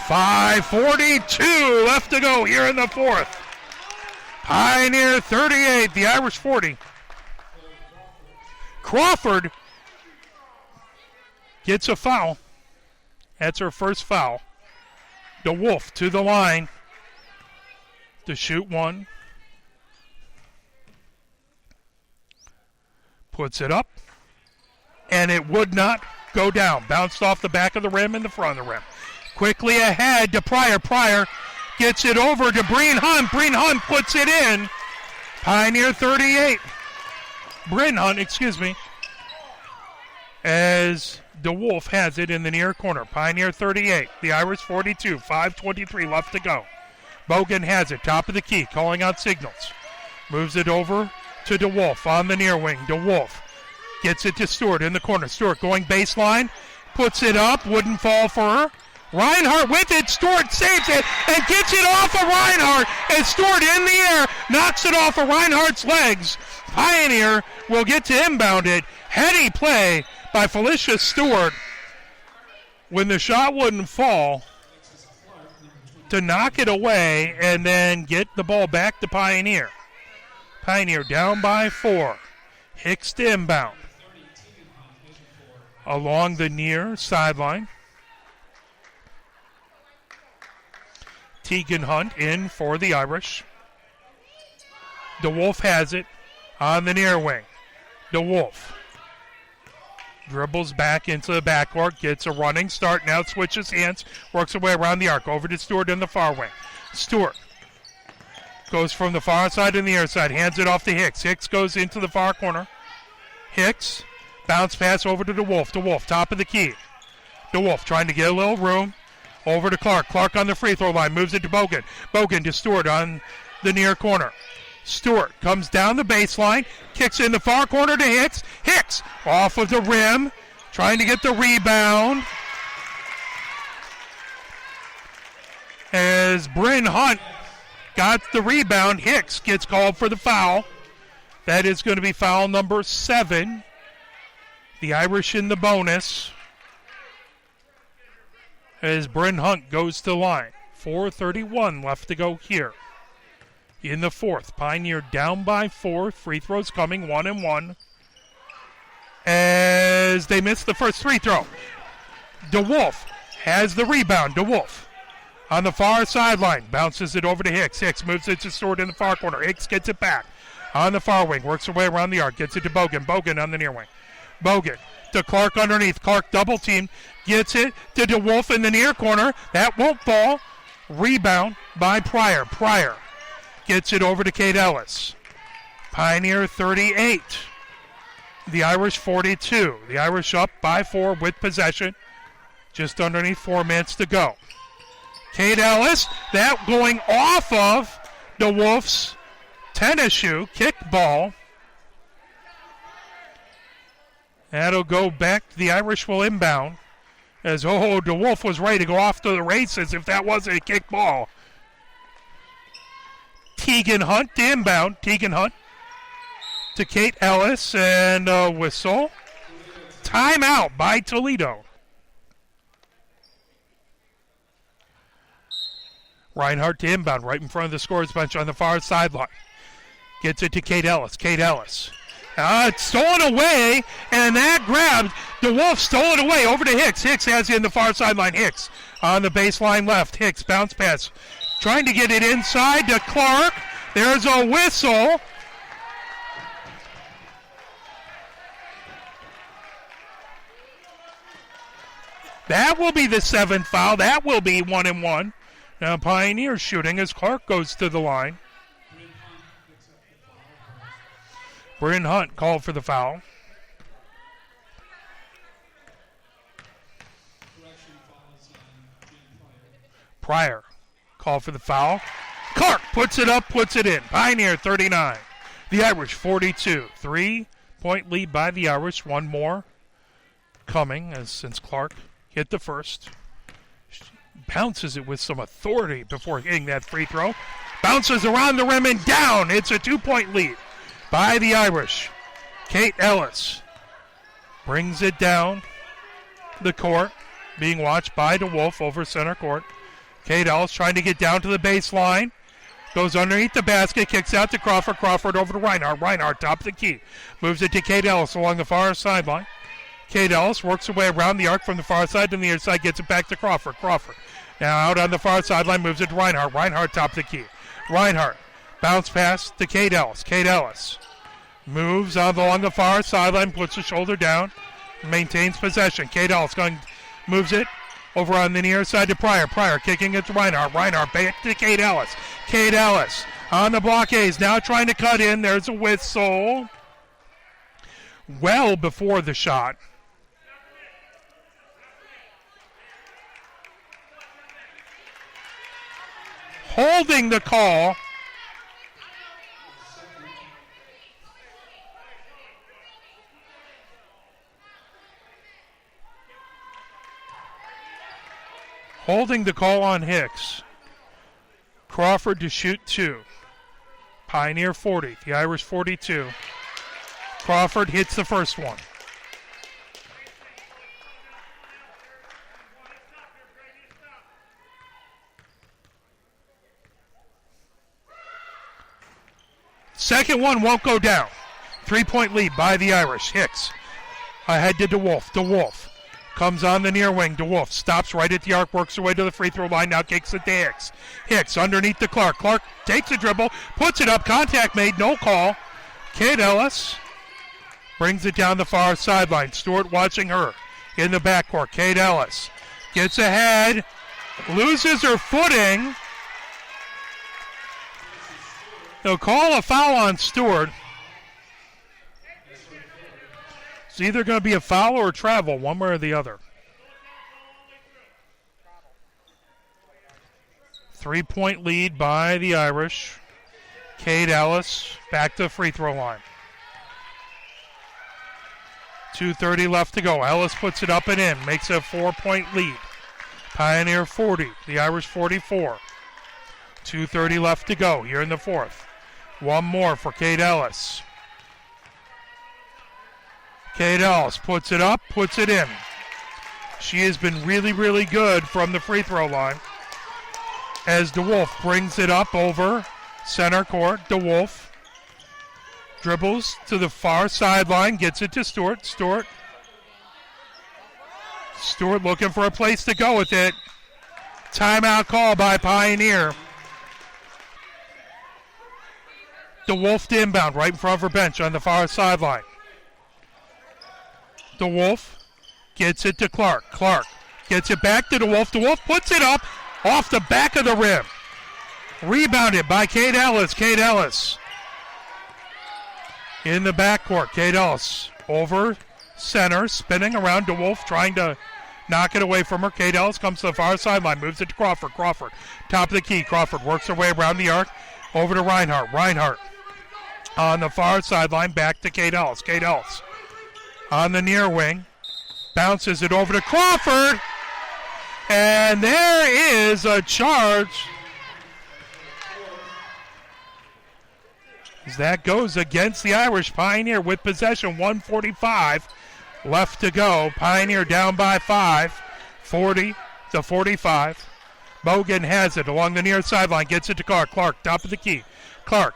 5:42 left to go here in the fourth. Pioneer 38, the Irish 40. Crawford gets a foul. That's her first foul. DeWolf to the line to shoot one. Puts it up, and it would not go down. Bounced off the back of the rim and the front of the rim. Quickly ahead to Pryor. Pryor gets it over to Breen Hunt. Breen Hunt puts it in. Pioneer 38. Bryn Hunt, as DeWolf has it in the near corner. Pioneer 38, the Irish 42, 5:23 left to go. Bogan has it, top of the key, calling out signals. Moves it over to DeWolf on the near wing. DeWolf gets it to Stewart in the corner. Stewart going baseline, puts it up, wouldn't fall for her. Reinhardt with it, Stewart saves it and gets it off of Reinhardt. And Stewart in the air, knocks it off of Reinhardt's legs. Pioneer will get to inbound it. Heady play by Felicia Stewart when the shot wouldn't fall to knock it away and then get the ball back to Pioneer. Pioneer down by 4. Hicks to inbound. Along the near sideline. Tegan Hunt in for the Irish. DeWolf has it on the near wing. DeWolf dribbles back into the backcourt, gets a running start, now switches hands, works away around the arc, over to Stewart in the far wing. Stewart goes from the far side to the near side, hands it off to Hicks. Hicks goes into the far corner. Hicks, bounce pass over to DeWolf. DeWolf, top of the key. DeWolf trying to get a little room. Over to Clark. Clark on the free throw line, moves it to Bogan. Bogan to Stewart on the near corner. Stewart comes down the baseline, kicks in the far corner to Hicks. Hicks off of the rim, trying to get the rebound. As Bryn Hunt got the rebound, Hicks gets called for the foul. That is going to be foul number 7. The Irish in the bonus. As Bryn Hunt goes to the line. 4:31 left to go here. In the fourth, Pioneer down by 4. Free throws coming, 1 and 1. As they miss the first free throw. DeWolf has the rebound. DeWolf on the far sideline. Bounces it over to Hicks. Hicks moves it to Stewart in the far corner. Hicks gets it back on the far wing. Works her way around the arc. Gets it to Bogan. Bogan on the near wing. Bogan to Clark underneath. Clark double team. Gets it to DeWolf in the near corner. That won't fall. Rebound by Pryor. Pryor gets it over to Kate Ellis. Pioneer 38. The Irish 42. The Irish up by 4 with possession. Just underneath 4 minutes to go. Kate Ellis, that going off of DeWolf's tennis shoe, kick ball. That'll go back. The Irish will inbound. As DeWolf was ready to go off to the races if that wasn't a kick ball. Tegan Hunt to inbound. Tegan Hunt to Kate Ellis and a whistle. Timeout by Toledo. Reinhardt to inbound right in front of the scorer's bench on the far sideline. Gets it to Kate Ellis. Kate Ellis. It's stolen away, and that grabbed. DeWolf stole it away over to Hicks. Hicks has it in the far sideline. Hicks on the baseline left. Hicks bounce pass. Trying to get it inside to Clark. There's a whistle. That will be the 7th foul. That will be 1 and 1. Now Pioneer shooting as Clark goes to the line. Bryn Hunt called for the foul. Pryor called for the foul. Clark puts it up, puts it in. Pioneer 39. The Irish 42. 3-point lead by the Irish. One more coming since Clark hit the first. bounces it with some authority before hitting that free throw. Bounces around the rim and down. It's a 2-point lead by the Irish. Kate Ellis brings it down the court, being watched by DeWolf over center court. Kate Ellis trying to get down to the baseline. Goes underneath the basket, kicks out to Crawford. Crawford over to Reinhardt. Reinhardt, top of the key. Moves it to Kate Ellis along the far sideline. Kate Ellis works her way around the arc from the far side to the near side, gets it back to Crawford. Crawford now out on the far sideline, moves it to Reinhardt. Reinhardt, top of the key. Reinhardt, bounce pass to Kate Ellis. Kate Ellis moves along the far sideline, puts the shoulder down, maintains possession. Kate Ellis moves it over on the near side to Pryor. Pryor kicking it to Reinhardt. Reinhardt back to Kate Ellis. Kate Ellis on the blockades, now trying to cut in. There's a whistle. Well before the shot. Holding the call. Holding the call on Hicks. Crawford to shoot 2. Pioneer 40, the Irish 42. Crawford hits the first one. Second one won't go down. 3-point lead by the Irish. Hicks ahead to DeWolf. DeWolf comes on the near wing. DeWolf stops right at the arc, works her way to the free throw line, now kicks it to Hicks. Hicks underneath to Clark. Clark takes a dribble, puts it up, contact made, no call. Kate Ellis brings it down the far sideline. Stewart watching her in the backcourt. Kate Ellis gets ahead, loses her footing. They'll call a foul on Stewart. It's either going to be a foul or a travel, one way or the other. 3-point lead by the Irish. Kate Ellis back to the free throw line. 2:30 left to go. Ellis puts it up and in, makes it a 4-point lead. Pioneer 40, the Irish 44. 2:30 left to go here in the fourth. One more for Kate Ellis. Kate Ellis puts it up, puts it in. She has been really, really good from the free throw line. As DeWolf brings it up over center court. DeWolf dribbles to the far sideline, gets it to Stewart. Stewart looking for a place to go with it. Timeout call by Pioneer. DeWolf to inbound right in front of her bench on the far sideline. DeWolf gets it to Clark. Clark gets it back to DeWolf. DeWolf puts it up off the back of the rim. Rebounded by Kate Ellis. Kate Ellis in the backcourt. Kate Ellis over center, spinning around DeWolf, trying to knock it away from her. Kate Ellis comes to the far sideline, moves it to Crawford. Crawford, top of the key. Crawford works her way around the arc, over to Reinhardt. Reinhardt on the far sideline, back to Kate Ellis. Kate Ellis on the near wing, bounces it over to Crawford, and there is a charge. As that goes against the Irish. Pioneer with possession, 1:45 left to go. Pioneer down by 5, 40-45. Bogan has it along the near sideline, gets it to Clark. Clark, top of the key. Clark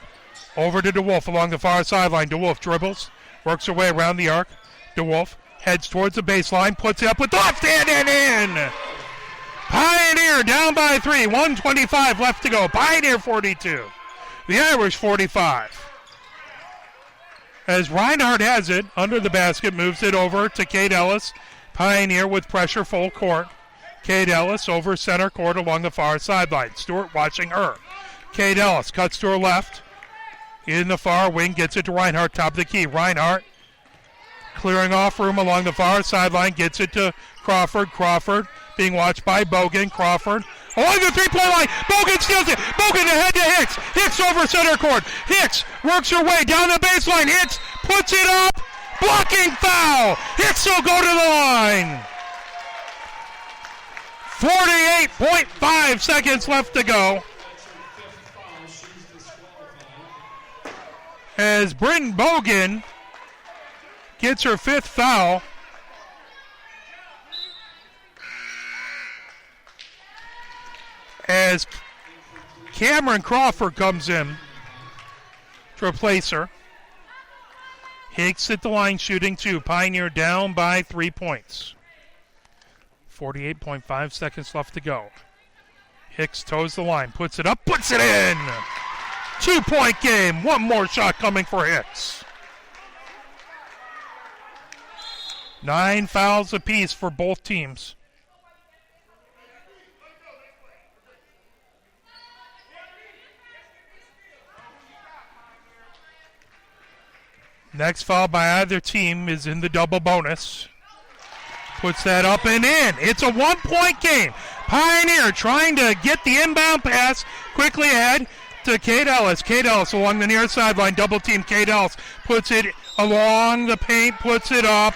over to DeWolf along the far sideline. DeWolf dribbles, works her way around the arc. DeWolf heads towards the baseline, puts it up with left hand and in. Pioneer down by 3, 1:25 left to go. Pioneer 42, the Irish 45. As Reinhardt has it under the basket, moves it over to Kate Ellis. Pioneer with pressure full court. Kate Ellis over center court along the far sideline. Stewart watching her. Kate Ellis cuts to her left. In the far wing, gets it to Reinhardt, top of the key. Reinhardt clearing off room along the far sideline, gets it to Crawford. Crawford being watched by Bogan. Crawford along the three-point line. Bogan steals it. Bogan ahead to Hicks. Hicks over center court. Hicks works her way down the baseline. Hicks puts it up. Blocking foul. Hicks will go to the line. 48.5 seconds left to go. As Britton Bogan gets her 5th foul. As Cameron Crawford comes in to replace her. Hicks at the line shooting 2. Pioneer down by 3 points. 48.5 seconds left to go. Hicks toes the line, puts it up, puts it in. 2-point game. One more shot coming for Hicks. 9 fouls apiece for both teams. Next foul by either team is in the double bonus. Puts that up and in. It's a 1-point game. Pioneer trying to get the inbound pass quickly ahead to Kate Ellis. Kate Ellis along the near sideline. Double team Kate Ellis. Puts it along the paint. Puts it up.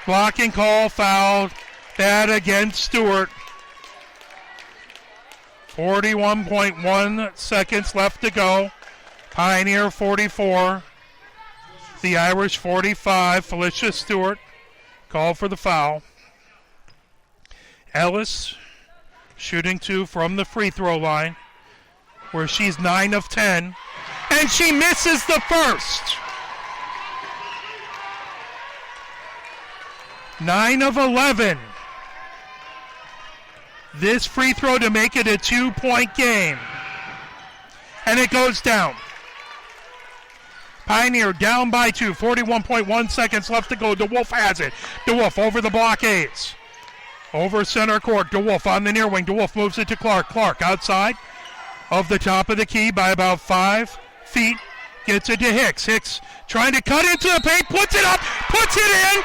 Blocking call, fouled. That against Stewart. 41.1 seconds left to go. Pioneer 44. The Irish 45. Felicia Stewart called for the foul. Ellis shooting 2 from the free throw line, where she's 9 of 10, and she misses the first. 9 of 11. This free throw to make it a 2-point game. And it goes down. Pioneer down by 2. 41.1 seconds left to go. DeWolf has it. DeWolf over the blockades. Over center court. DeWolf on the near wing. DeWolf moves it to Clark. Clark outside of the top of the key by about 5 feet. Gets it to Hicks. Hicks trying to cut into the paint. Puts it up. Puts it in.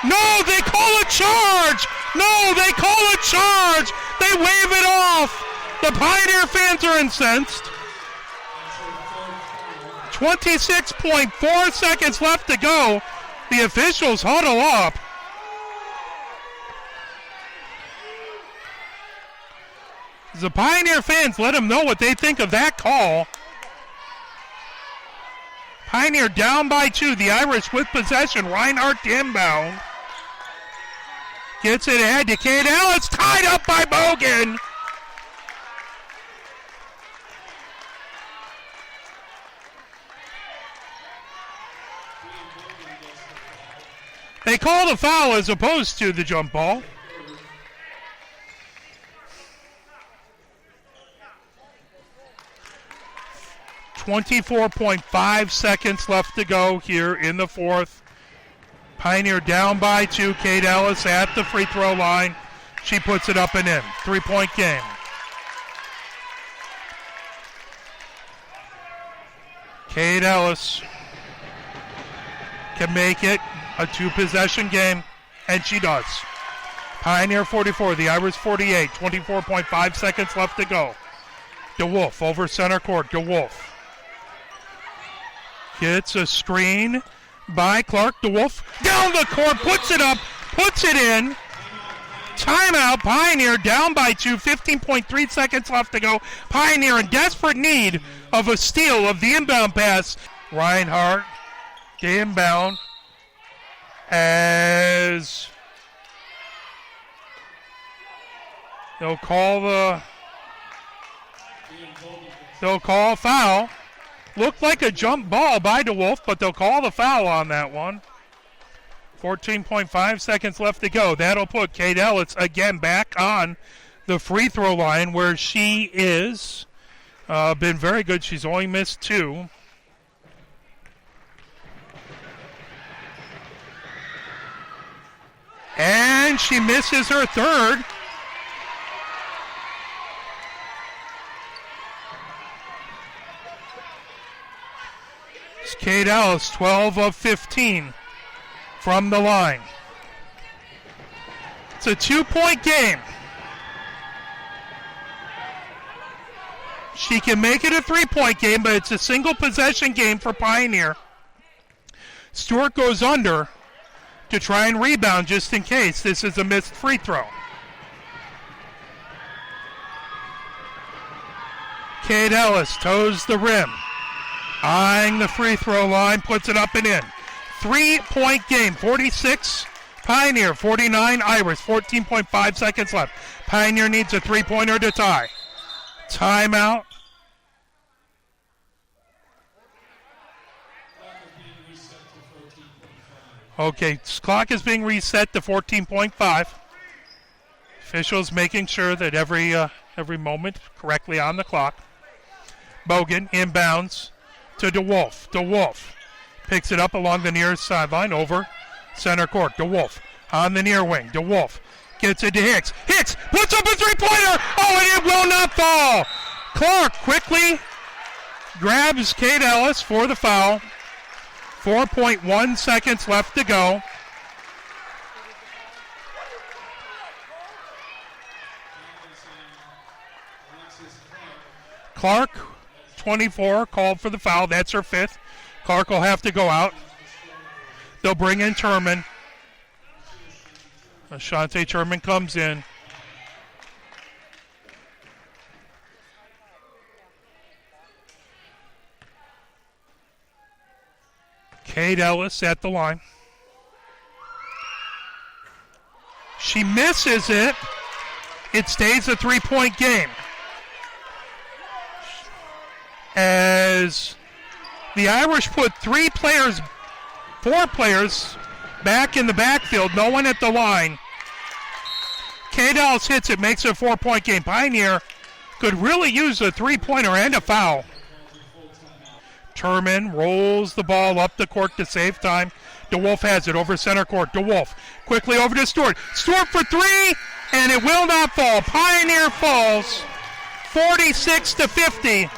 No, they call a charge. No, they call a charge. They wave it off. The Pioneer fans are incensed. 26.4 seconds left to go. The officials huddle up. The Pioneer fans let them know what they think of that call. Pioneer down by 2. The Irish with possession. Reinhardt inbound. Gets it ahead to Kate Ellis. Tied up by Bogan. They called a foul as opposed to the jump ball. .5 seconds left to go here in the fourth. Pioneer down by 2. Kate Ellis at the free throw line. She puts it up and in. 3-point game. Kate Ellis can make it a 2-possession game, and she does. Pioneer 44, the Irish 48. 24.5 seconds left to go. DeWolf over center court. DeWolf gets a screen by Clark. DeWolf down the court, puts it up, puts it in. Timeout. Pioneer down by 2. 15.3 seconds left to go. Pioneer in desperate need of a steal of the inbound pass. Reinhardt, the inbound, as they'll call a foul. Looked like a jump ball by DeWolf, but they'll call the foul on that one. 14.5 seconds left to go. That'll put Kate Ellis again back on the free throw line, where she is been very good. She's only missed 2. And she misses her third. It's Kate Ellis, 12 of 15 from the line. It's a 2-point game. She can make it a 3-point game, but it's a single possession game for Pioneer. Stewart goes under to try and rebound just in case this is a missed free throw. Kate Ellis toes the rim. Eyeing the free throw line, puts it up and in. 3-point game, 46 Pioneer, 49 Irish, 14.5 seconds left. Pioneer needs a three-pointer to tie. Timeout. Okay, clock is being reset to 14.5. Officials making sure that every moment correctly on the clock. Bogan inbounds to DeWolf. DeWolf picks it up along the near sideline over center court. DeWolf on the near wing. DeWolf gets it to Hicks. Hicks puts up a three-pointer. Oh, and it will not fall. Clark quickly grabs Kate Ellis for the foul. 4.1 seconds left to go. Clark, 24, called for the foul. That's her fifth. Clark will have to go out. They'll bring in Turman. Ashante Turman comes in. Kate Ellis at the line. She misses it. It stays a 3-point game. As the Irish put four players back in the backfield, no one at the line. Kate Ellis hits it, makes it a 4-point game. Pioneer could really use a three-pointer and a foul. Turman rolls the ball up the court to save time. DeWolf has it over center court. DeWolf quickly over to Stewart. Stewart for three, and it will not fall. Pioneer falls 46-50.